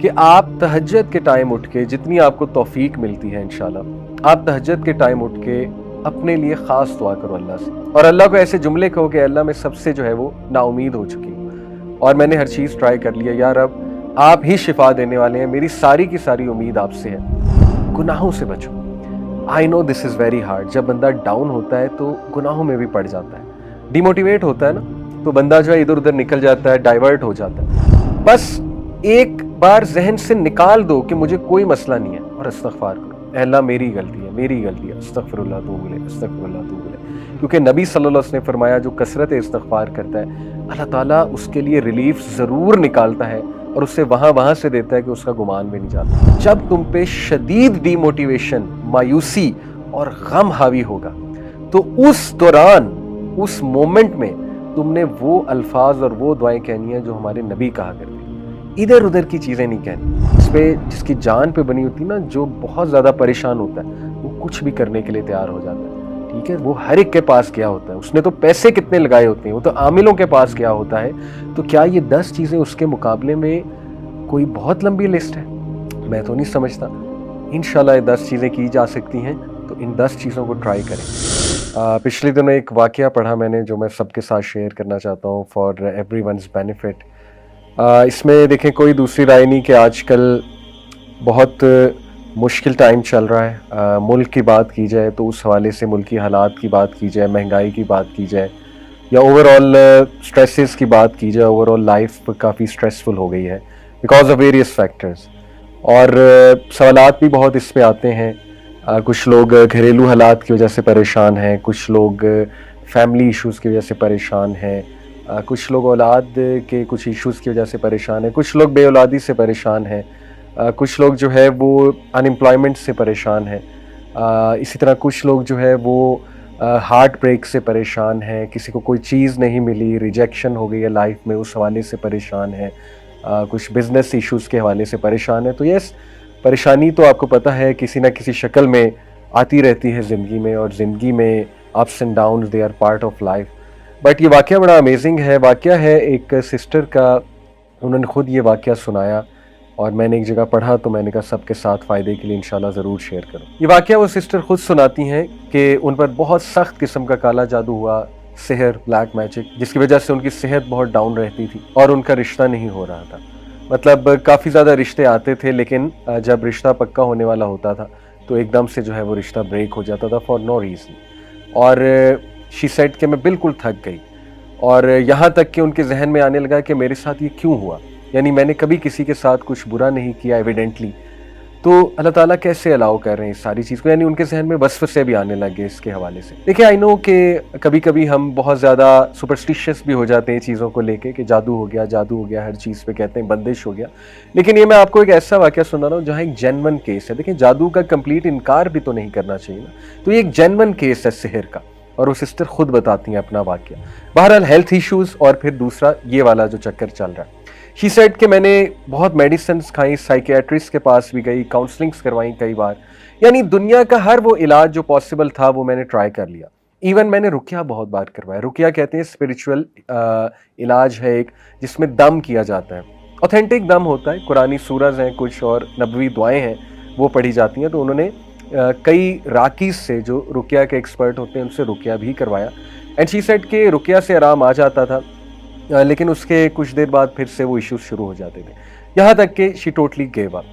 کہ آپ تہجد کے ٹائم اٹھ کے جتنی آپ کو توفیق ملتی ہے انشاءاللہ آپ تہجد کے ٹائم اٹھ کے اپنے لیے خاص دعا کرو اللہ سے، اور اللہ کو ایسے جملے کہو کہ اللہ میں سب سے جو ہے وہ نا امید ہو چکی ہوں اور میں نے ہر چیز ٹرائی کر لیا، یا رب آپ ہی شفا دینے والے ہیں، میری ساری کی ساری امید آپ سے ہے، گناہوں سے بچو۔ آئی نو دس از ویری ہارڈ، جب بندہ ڈاؤن ہوتا ہے تو گناہوں میں بھی پڑ جاتا ہے، ڈی موٹیویٹ ہوتا ہے نا، تو بندہ جو ہے ادھر ادھر نکل جاتا ہے، ڈائیورٹ ہو جاتا ہے۔ بس ایک بار ذہن سے نکال دو کہ مجھے کوئی مسئلہ نہیں ہے اور استغفار کرو، اے اللہ میری غلطی ہے، میری غلطی ہے، استغفر اللہ توب الیہ، استغفر اللہ توب الیہ، کیونکہ نبی صلی اللہ علیہ وسلم نے فرمایا جو کثرت استغفار کرتا ہے اللہ تعالیٰ اس کے لیے ریلیف ضرور نکالتا ہے اور اسے وہاں سے دیتا ہے کہ اس کا گمان بھی نہیں جاتا۔ جب تم پہ شدید ڈی موٹیویشن، مایوسی اور غم حاوی ہوگا تو اس دوران، اس مومنٹ میں تم نے وہ الفاظ اور وہ دعائیں کہنی ہیں جو ہمارے نبی کہا کرتے ہیں، ادھر ادھر کی چیزیں نہیں کہنی۔ جس کی جان پہ بنی ہوتی نا، جو بہت زیادہ پریشان ہوتا ہے وہ کچھ بھی کرنے کے لیے تیار ہو جاتا ہے، ٹھیک ہے، وہ ہر ایک کے پاس کیا ہوتا ہے، اس نے تو پیسے کتنے لگائے ہوتے ہیں، وہ تو عاملوں کے پاس کیا ہوتا ہے، تو کیا یہ 10 چیزیں اس کے مقابلے میں کوئی بہت لمبی لسٹ ہے؟ میں تو نہیں سمجھتا۔ انشاءاللہ یہ 10 چیزیں کی جا سکتی ہیں، تو ان 10 چیزوں کو ٹرائی کریں۔ پچھلے دنوں ایک واقعہ پڑھا میں نے جو میں سب کے ساتھ شیئر کرنا چاہتا ہوں فار ایوری ونز بینیفٹ۔ اس میں دیکھیں کوئی دوسری رائے نہیں کہ آج کل بہت مشکل ٹائم چل رہا ہے، ملک کی بات کی جائے تو اس حوالے سے ملکی حالات کی بات کی جائے، مہنگائی کی بات کی جائے، یا اوور آل سٹریسز کی بات کی جائے، اوور آل لائف کافی سٹریسفل ہو گئی ہے بیکاز آف ویریس فیکٹرز، اور سوالات بھی بہت اس پہ آتے ہیں۔ کچھ لوگ گھریلو حالات کی وجہ سے پریشان ہیں، کچھ لوگ فیملی ایشوز کی وجہ سے پریشان ہیں، کچھ لوگ اولاد کے کچھ ایشوز کی وجہ سے پریشان ہیں، کچھ لوگ بے اولادی سے پریشان ہیں، کچھ لوگ جو ہے وہ ان امپلائمنٹ سے پریشان ہیں، اسی طرح کچھ لوگ جو ہے وہ ہارٹ بریک سے پریشان ہیں، کسی کو کوئی چیز نہیں ملی، ریجیکشن ہو گئی ہے لائف میں، اس حوالے سے پریشان ہیں، کچھ بزنس ایشوز کے حوالے سے پریشان ہیں۔ تو یس، پریشانی تو آپ کو پتہ ہے کسی نہ کسی شکل میں آتی رہتی ہے زندگی میں، اور زندگی میں ups and downs they are part of life. But یہ واقعہ بڑا امیزنگ ہے، واقعہ ہے ایک سسٹر کا، انہوں نے خود یہ واقعہ سنایا اور میں نے ایک جگہ پڑھا تو میں نے کہا سب کے ساتھ فائدے کے لیے انشاءاللہ ضرور شیئر کروں۔ یہ واقعہ وہ سسٹر خود سناتی ہیں کہ ان پر بہت سخت قسم کا کالا جادو ہوا، سحر، بلیک میجک، جس کی وجہ سے ان کی صحت بہت ڈاؤن رہتی تھی اور ان کا رشتہ نہیں ہو رہا تھا۔ مطلب کافی زیادہ رشتے آتے تھے، لیکن جب رشتہ پکا ہونے والا ہوتا تھا تو ایک دم سے جو ہے وہ رشتہ بریک ہو جاتا تھا فار نو ریزن، اور شی سیڈ کہ میں بالکل تھک گئی، اور یہاں تک کہ ان کے ذہن میں آنے لگا کہ میرے ساتھ یہ کیوں ہوا، یعنی میں نے کبھی کسی کے ساتھ کچھ برا نہیں کیا ایویڈنٹلی، تو اللہ تعالیٰ کیسے الاؤ کر رہے ہیں اس ساری چیز کو، یعنی ان کے ذہن میں وسوسے بھی آنے لگے اس کے حوالے سے۔ دیکھیں آئی نو کہ کبھی کبھی ہم بہت زیادہ سپرسٹیشیس بھی ہو جاتے ہیں چیزوں کو لے کے کہ جادو ہو گیا، جادو ہو گیا، ہر چیز پہ کہتے ہیں بندش ہو گیا، لیکن یہ میں آپ کو ایک ایسا واقعہ سنا رہا ہوں جہاں ایک جینون کیس ہے۔ دیکھیں جادو کا کمپلیٹ انکار بھی تو نہیں کرنا چاہیے نا، تو یہ ایک جینون کیس ہے سحر کا، اور وہ سسٹر خود بتاتی ہیں اپنا واقعہ۔ بہرحال ہیلتھ ایشوز اور پھر دوسرا یہ والا جو چکر چل رہا ہے، شی سیڈ کہ میں نے بہت میڈیسنز کھائیں، سائیکیٹرسٹ کے پاس بھی گئی، کاؤنسلنگز کروائیں کئی بار، یعنی دنیا کا ہر وہ علاج جو پاسبل تھا وہ میں نے ٹرائی کر لیا، ایون میں نے رقیہ بہت بار کروایا۔ رقیہ کہتے ہیں اسپریچول علاج ہے ایک، جس میں دم کیا جاتا ہے، اوتھینٹک دم ہوتا ہے، قرآنی سورز ہیں کچھ اور نبوی دعائیں ہیں وہ پڑھی جاتی ہیں، تو انہوں نے کئی راکیز سے جو رقیہ کے ایکسپرٹ ہوتے ہیں ان سے رقیہ بھی کروایا، اینڈ شی سیڈ کہ رقیہ سے آرام آ جاتا تھا، لیکن اس کے کچھ دیر بعد پھر سے وہ ایشوز شروع ہو جاتے تھے، یہاں تک کہ شی ٹوٹلی گیو اپ۔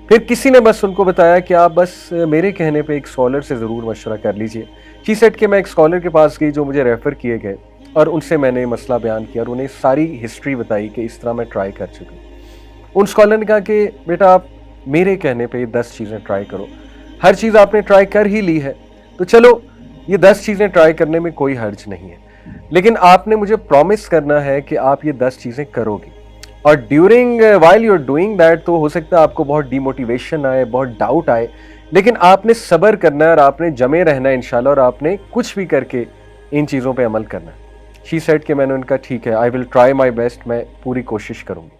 پھر کسی نے بس ان کو بتایا کہ آپ بس میرے کہنے پہ ایک اسکالر سے ضرور مشورہ کر لیجئے۔ شی سیڈ کہ میں ایک اسکالر کے پاس گئی جو مجھے ریفر کیے گئے، اور ان سے میں نے مسئلہ بیان کیا اور انہیں ساری ہسٹری بتائی کہ اس طرح میں ٹرائی کر چکی ہوں۔ ان اسکالر نے کہا کہ بیٹا آپ میرے کہنے پہ یہ 10 چیزیں ٹرائی کرو، ہر چیز آپ نے ٹرائی کر ہی لی ہے تو چلو یہ 10 چیزیں ٹرائی کرنے میں کوئی حرج نہیں ہے، لیکن آپ نے مجھے پرومس کرنا ہے کہ آپ یہ 10 چیزیں کرو گی، اور during while you are doing that تو ہو سکتا ہے آپ کو بہت ڈی موٹیویشن آئے، بہت ڈاؤٹ آئے، لیکن آپ نے صبر کرنا ہے اور آپ نے جمے رہنا ہے انشاءاللہ، اور آپ نے کچھ بھی کر کے ان چیزوں پہ عمل کرنا ہے۔ شی سیڈ کہ میں نے ان کا ٹھیک ہے، آئی ول ٹرائی مائی بیسٹ، میں پوری کوشش کروں گی۔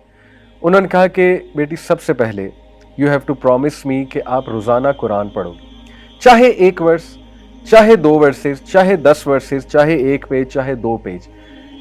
انہوں نے کہا کہ بیٹی سب سے پہلے یو ہیو ٹو پرومس می کہ آپ روزانہ قرآن پڑھو گی، چاہے 1 ورس، چاہے 2 ورسز، چاہے 10 ورسز، چاہے 1 پیج، چاہے 2 پیج،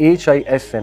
HISNULMUSLIM,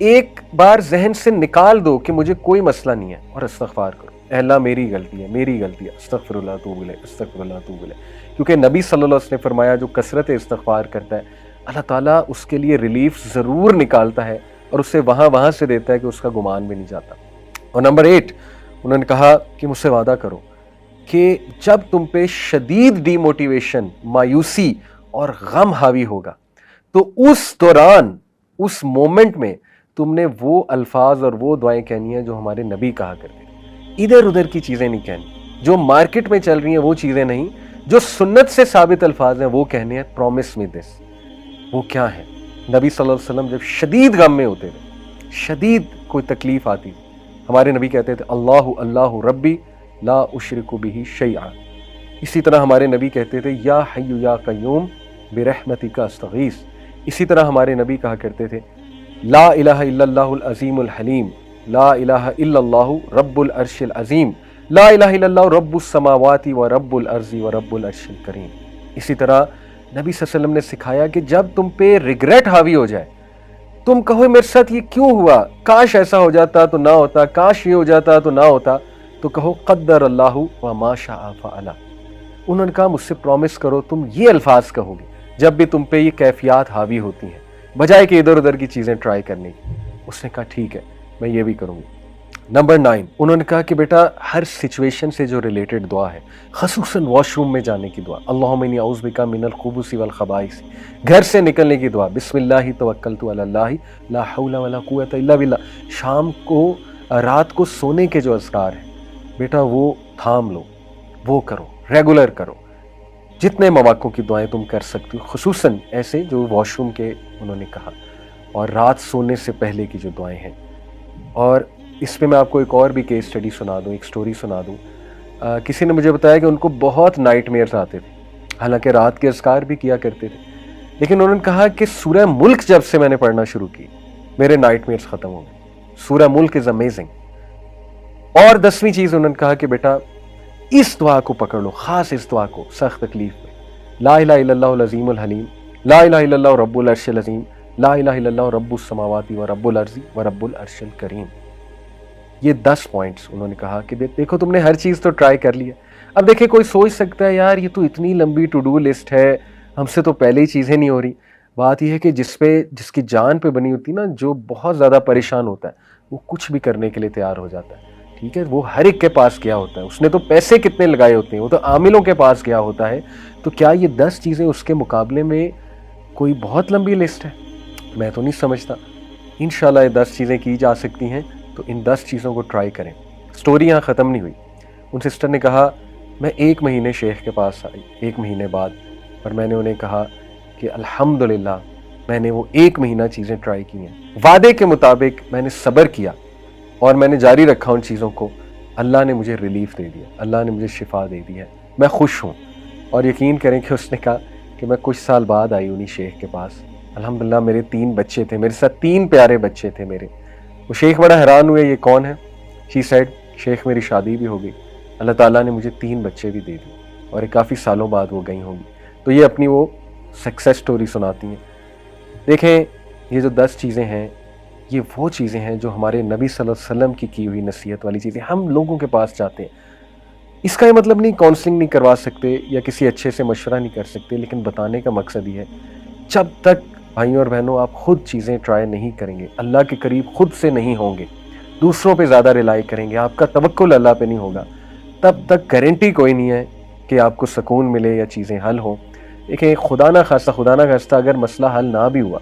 ایک بار ذہن سے نکال دو کہ مجھے کوئی مسئلہ نہیں ہے اور استغفار کرو، اے اللہ میری غلطی ہے، استغفر اللہ توب الیہ، استغفر اللہ توب الیہ۔ کیونکہ نبی صلی اللہ علیہ وسلم نے فرمایا جو کثرت استغفار کرتا ہے اللہ تعالیٰ اس کے لیے ریلیف ضرور نکالتا ہے اور اسے وہاں سے دیتا ہے کہ اس کا گمان بھی نہیں جاتا۔ اور نمبر 8 انہوں نے کہا کہ مجھ سے وعدہ کرو کہ جب تم پہ شدید ڈی موٹیویشن، مایوسی اور غم حاوی ہوگا تو اس دوران، اس مومنٹ میں تم نے وہ الفاظ اور وہ دعائیں کہنی ہیں جو ہمارے نبی کہا کرتے ہیں۔ ادھر ادھر کی چیزیں نہیں کہنی، جو مارکیٹ میں چل رہی ہیں وہ چیزیں نہیں، جو سنت سے ثابت الفاظ ہیں وہ کہنے ہیں۔ پرومس می دس، وہ کیا ہے؟ نبی صلی اللہ علیہ وسلم جب شدید غم میں ہوتے تھے، شدید کوئی تکلیف آتی تھی، ہمارے نبی کہتے تھے اللہ اللہ ربی لا اشرک بہ شیئا۔ اسی طرح ہمارے نبی کہتے تھے یا حی یا قیوم برحمتک استغیث۔ اسی طرح ہمارے نبی کہا کرتے تھے لا الہ الا اللہ العظیم الحلیم، لا الہ الا اللہ رب العرش العظیم، لا الہ الا اللہ رب السماوات و رب الارض و رب العرش الکریم۔ اسی طرح نبی صلی اللہ علیہ وسلم نے سکھایا کہ جب تم پہ ریگریٹ حاوی ہو جائے، تم کہو میرے ساتھ یہ کیوں ہوا، کاش ایسا ہو جاتا تو نہ ہوتا، کاش یہ ہو جاتا تو نہ ہوتا، تو کہو قدر اللہ وما شاء فعل۔ انہوں نے کہا مجھ سے پرومس کرو تم یہ الفاظ کہو گے جب بھی تم پہ یہ کیفیات حاوی ہوتی ہیں، بجائے کہ ادھر ادھر کی چیزیں ٹرائی کرنے کی۔ اس نے کہا ٹھیک ہے میں یہ بھی کروں گی۔ نمبر 9 انہوں نے کہا کہ بیٹا ہر سچویشن سے جو ریلیٹڈ دعا ہے، خصوصاً واش روم میں جانے کی دعا، اللہم انی اعوذ بک من الخبث والخبائث، گھر سے نکلنے کی دعا، بسم اللہ توکلت علی اللہ لا حول ولا قوۃ الا باللہ، شام کو رات کو سونے کے جو اذکار ہیں بیٹا وہ تھام لو، وہ کرو، ریگولر کرو، جتنے مواقع کی دعائیں تم کر سکتے ہو، خصوصاً ایسے جو واش روم کے انہوں نے کہا، اور رات سونے سے پہلے کی جو دعائیں ہیں۔ اور اس پہ میں آپ کو ایک اور بھی کیس اسٹڈی سنا دوں، ایک سٹوری سنا دوں۔ کسی نے مجھے بتایا کہ ان کو بہت نائٹ میئرز آتے تھے، حالانکہ رات کے اذکار بھی کیا کرتے تھے، لیکن انہوں نے کہا کہ سورہ ملک جب سے میں نے پڑھنا شروع کی میرے نائٹ میئرز ختم ہو گئے۔ سورہ ملک از امیزنگ۔ اور 10ویں چیز انہوں نے کہا کہ بیٹا اس دعا کو پکڑ لو، خاص اس دعا کو سخت تکلیف میں، لا الہ الا اللہ العظیم الحلیم، لا الہ الا اللہ رب العرش العظیم، لا الہ الا اللہ رب السماوات و رب الارض و رب العرش الکریم۔ یہ 10 پوائنٹس انہوں نے کہا کہ دیکھو تم نے ہر چیز تو ٹرائی کر لی ہے۔ اب دیکھیں کوئی سوچ سکتا ہے یار یہ تو اتنی لمبی ٹو ڈو لسٹ ہے، ہم سے تو پہلے ہی چیزیں نہیں ہو رہی۔ بات یہ ہے کہ جس کی جان پہ بنی ہوتی نا، جو بہت زیادہ پریشان ہوتا ہے وہ کچھ بھی کرنے کے لیے تیار ہو جاتا ہے، ٹھیک ہے؟ وہ ہر ایک کے پاس گیا ہوتا ہے، اس نے تو پیسے کتنے لگائے ہوتے ہیں، وہ تو عاملوں کے پاس گیا ہوتا ہے۔ تو کیا یہ 10 چیزیں اس کے مقابلے میں کوئی بہت لمبی لسٹ ہے؟ میں تو نہیں سمجھتا۔ انشاءاللہ یہ 10 چیزیں کی جا سکتی ہیں، تو ان 10 چیزوں کو ٹرائی کریں۔ سٹوری یہاں ختم نہیں ہوئی۔ ان سسٹر نے کہا میں 1 مہینے شیخ کے پاس آئی، 1 مہینے بعد، اور میں نے انہیں کہا کہ الحمدللہ میں نے وہ 1 مہینہ چیزیں ٹرائی کی ہیں، وعدے کے مطابق میں نے صبر کیا اور میں نے جاری رکھا ان چیزوں کو، اللہ نے مجھے ریلیف دے دیا، اللہ نے مجھے شفا دے دی ہے، میں خوش ہوں۔ اور یقین کریں کہ اس نے کہا کہ میں کچھ سال بعد آئی انہی شیخ کے پاس، الحمدللہ میرے 3 بچے تھے، میرے ساتھ 3 پیارے بچے تھے میرے۔ وہ شیخ بڑا حیران ہوئے یہ کون ہے؟ شی سیڈ شیخ میری شادی بھی ہو گئی، اللہ تعالیٰ نے مجھے 3 بچے بھی دے دیے، اور کافی سالوں بعد وہ گئی ہوں گی۔ تو یہ اپنی وہ سکسیس سٹوری سناتی ہیں۔ دیکھیں یہ جو 10 چیزیں ہیں یہ وہ چیزیں ہیں جو ہمارے نبی صلی اللہ علیہ وسلم کی ہوئی نصیحت والی چیزیں ہم لوگوں کے پاس جاتے ہیں۔ اس کا یہ مطلب نہیں کاؤنسلنگ نہیں کروا سکتے یا کسی اچھے سے مشورہ نہیں کر سکتے، لیکن بتانے کا مقصد یہ ہے جب تک بھائیوں اور بہنوں آپ خود چیزیں ٹرائی نہیں کریں گے، اللہ کے قریب خود سے نہیں ہوں گے، دوسروں پہ زیادہ ریلائی کریں گے، آپ کا توکل اللہ پہ نہیں ہوگا، تب تک گارنٹی کوئی نہیں ہے کہ آپ کو سکون ملے یا چیزیں حل ہوں۔ دیکھیں خدا نہ خواستہ اگر مسئلہ حل نہ بھی ہوا،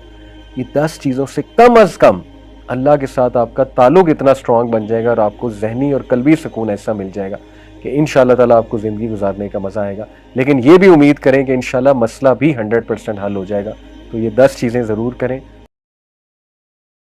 یہ 10 چیزوں سے کم از کم اللہ کے ساتھ آپ کا تعلق اتنا سٹرونگ بن جائے گا اور آپ کو ذہنی اور قلبی سکون ایسا مل جائے گا کہ انشاءاللہ تعالیٰ آپ کو زندگی گزارنے کا مزہ آئے گا۔ لیکن یہ بھی امید کریں کہ انشاءاللہ مسئلہ بھی 100% حل ہو جائے گا۔ تو یہ 10 چیزیں ضرور کریں۔